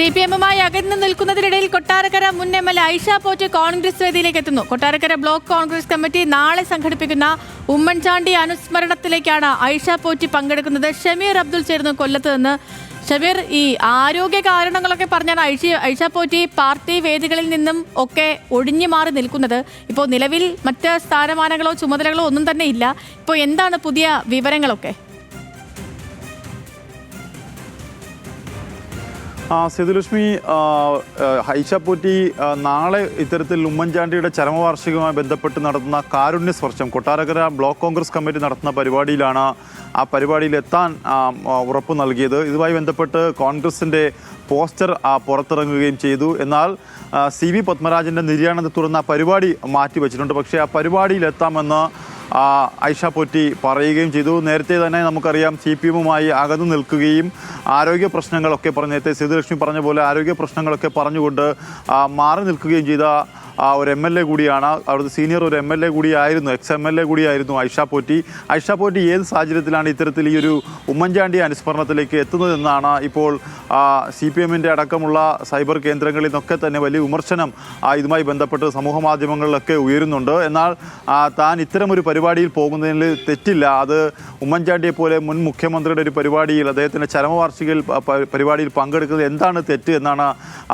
സിപിഎമ്മുമായി അകന്നു നിൽക്കുന്നതിനിടയിൽ കൊട്ടാരക്കര മുൻ M L A Aisha Potti Congress വേദിയിലേക്ക് എത്തുന്നു. കൊട്ടാരക്കര ബ്ലോക്ക് കോൺഗ്രസ് കമ്മിറ്റി നാളെ സംഘടിപ്പിക്കുന്ന ഉമ്മൻചാണ്ടി അനുസ്മരണത്തിലേക്കാണ് ഐഷ പോറ്റി പങ്കെടുക്കുന്നത്. ഷമീർ അബ്ദുൾ ചേർന്നു കൊല്ലത്ത് നിന്ന്. ഷമീർ, ഈ ആരോഗ്യ കാരണങ്ങളൊക്കെ പറഞ്ഞാണ് ഐഷ പോറ്റി പാർട്ടി വേദികളിൽ നിന്നും ഒക്കെ ഒഴിഞ്ഞു മാറി നിൽക്കുന്നത്. ഇപ്പോൾ നിലവിൽ മറ്റ് സ്ഥാനമാനങ്ങളോ ചുമതലകളോ ഒന്നും തന്നെ ഇല്ല. ഇപ്പോൾ എന്താണ് പുതിയ വിവരങ്ങളൊക്കെ? സേതുലക്ഷ്മി, ഐഷ പോറ്റി നാളെ ഇത്തരത്തിൽ ഉമ്മൻചാണ്ടിയുടെ ചരമവാർഷികവുമായി ബന്ധപ്പെട്ട് നടത്തുന്ന കാരുണ്യ സ്പർശം കൊട്ടാരക്കര ബ്ലോക്ക് കോൺഗ്രസ് കമ്മിറ്റി നടത്തുന്ന പരിപാടിയിലാണ് ആ പരിപാടിയിൽ എത്താൻ ഉറപ്പ് നൽകിയത്. ഇതുമായി ബന്ധപ്പെട്ട് കോൺഗ്രസിൻ്റെ പോസ്റ്റർ പുറത്തിറങ്ങുകയും ചെയ്തു. എന്നാൽ CV പത്മരാജൻ്റെ നിര്യാണത്തെ തുടർന്ന് ആ പരിപാടി മാറ്റിവെച്ചിട്ടുണ്ട്. പക്ഷേ ആ പരിപാടിയിലെത്താമെന്ന് ഐഷ പോറ്റി പറയുകയും ചെയ്തു. നേരത്തെ തന്നെ നമുക്കറിയാം CPM-മായി അകന്നു നിൽക്കുകയും ആരോഗ്യ പ്രശ്നങ്ങളൊക്കെ പറഞ്ഞ് നേരത്തെ സേതുലക്ഷ്മി പറഞ്ഞ പോലെ ആരോഗ്യ പ്രശ്നങ്ങളൊക്കെ പറഞ്ഞുകൊണ്ട് മാറി നിൽക്കുകയും ചെയ്ത ഒരു MLA കൂടിയാണ്. അവിടുത്തെ സീനിയർ ഒരു MLA കൂടിയായിരുന്നു, ex-MLA കൂടിയായിരുന്നു ഐഷ പോറ്റി. ഐഷ പോറ്റി ഏത് സാഹചര്യത്തിലാണ് ഇത്തരത്തിൽ ഈ ഒരു ഉമ്മൻചാണ്ടി അനുസ്മരണത്തിലേക്ക് എത്തുന്നതെന്നാണ് ഇപ്പോൾ CPM-ൻ്റെ അടക്കമുള്ള സൈബർ കേന്ദ്രങ്ങളിൽ നിന്നൊക്കെ തന്നെ വലിയ വിമർശനം ഇതുമായി ബന്ധപ്പെട്ട് സമൂഹ മാധ്യമങ്ങളിലൊക്കെ ഉയരുന്നുണ്ട്. എന്നാൽ താൻ ഇത്തരമൊരു പരിപാടിയിൽ പോകുന്നതിൽ തെറ്റില്ല. അത് ഉമ്മൻചാണ്ടിയെ പോലെ മുൻ മുഖ്യമന്ത്രിയുടെ ഒരു പരിപാടിയിൽ അദ്ദേഹത്തിൻ്റെ ചരമവാർഷിക പരിപാടിയിൽ പങ്കെടുക്കുന്നത് എന്താണ് തെറ്റ് എന്നാണ്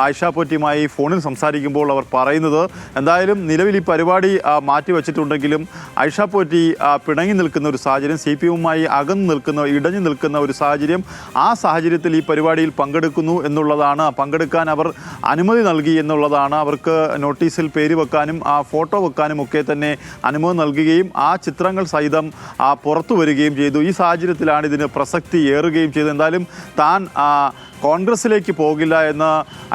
ഐഷ പോറ്റിയുമായി ഫോണിൽ സംസാരിക്കുമ്പോൾ അവർ പറയുന്നത്. എന്തായാലും നിലവിൽ ഈ പരിപാടി മാറ്റിവെച്ചിട്ടുണ്ടെങ്കിലും ഐഷ പോറ്റി പിണങ്ങി നിൽക്കുന്ന ഒരു സാഹചര്യം, CPM-മായി അകന്നു നിൽക്കുന്ന ഇടഞ്ഞു നിൽക്കുന്ന ഒരു സാഹചര്യം, ആ സാഹചര്യത്തിൽ ഈ പരിപാടിയിൽ പങ്കെടുക്കുന്നു എന്നുള്ളതാണ്. പങ്കെടുക്കാൻ അവർ അനുമതി നൽകി എന്നുള്ളതാണ്. അവർക്ക് നോട്ടീസിൽ പേര് വെക്കാനും ഫോട്ടോ വെക്കാനും ഒക്കെ തന്നെ അനുമതി നൽകുകയും ആ ചിത്രങ്ങൾ സഹിതം പുറത്തു വരികയും ചെയ്തു. ഈ സാഹചര്യത്തിലാണ് ഇതിന് പ്രസക്തി ഏറുകയും ചെയ്തത്. എന്തായാലും താൻ കോൺഗ്രസിലേക്ക് പോകില്ല എന്ന്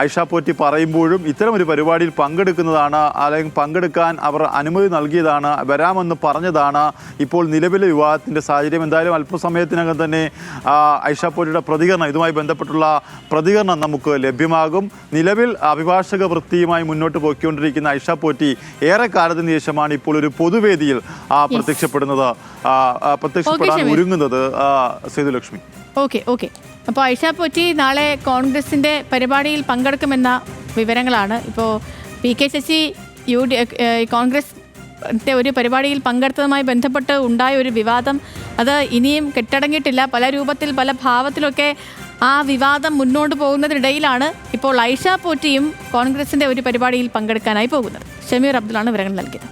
ഐഷ പോറ്റി പറയുമ്പോഴും ഇത്തരമൊരു പരിപാടിയിൽ പങ്കെടുക്കുന്നതാണ്, അല്ലെങ്കിൽ പങ്കെടുക്കാൻ അവർ അനുമതി നൽകിയതാണ്, വരാമെന്ന് പറഞ്ഞതാണ് ഇപ്പോൾ നിലവിലെ വിവാദത്തിൻ്റെ സാഹചര്യം. എന്തായാലും അല്പസമയത്തിനകം തന്നെ ഐഷ പോറ്റിയുടെ പ്രതികരണം, ഇതുമായി ബന്ധപ്പെട്ടുള്ള പ്രതികരണം നമുക്ക് ലഭ്യമാകും. നിലവിൽ അഭിഭാഷക വൃത്തിയുമായി മുന്നോട്ട് പോയിക്കൊണ്ടിരിക്കുന്ന ഐഷ പോറ്റി ഏറെ കാലത്തിന് ശേഷമാണ് ഇപ്പോൾ ഒരു പൊതുവേദിയിൽ പ്രത്യക്ഷപ്പെടാൻ ഒരുങ്ങുന്നത്. സേതുലക്ഷ്മി, ഓക്കെ. അപ്പോൾ ഐഷ പോറ്റി നാളെ കോൺഗ്രസിൻ്റെ പരിപാടിയിൽ പങ്കെടുക്കുമെന്ന വിവരങ്ങളാണ്. ഇപ്പോൾ PK ശശി കോൺഗ്രസ് ഒരു പരിപാടിയിൽ പങ്കെടുത്തതുമായി ബന്ധപ്പെട്ട് ഉണ്ടായ ഒരു വിവാദം, അത് ഇനിയും കെട്ടടങ്ങിയിട്ടില്ല. പല രൂപത്തിൽ പല ഭാവത്തിലൊക്കെ ആ വിവാദം മുന്നോട്ട് പോകുന്നതിനിടയിലാണ് ഇപ്പോൾ ഐഷ പോറ്റിയും കോൺഗ്രസിൻ്റെ ഒരു പരിപാടിയിൽ പങ്കെടുക്കാനായി പോകുന്നത്. ഷമീർ അബ്ദുള്ളാണ് വിവരങ്ങൾ നൽകിയത്.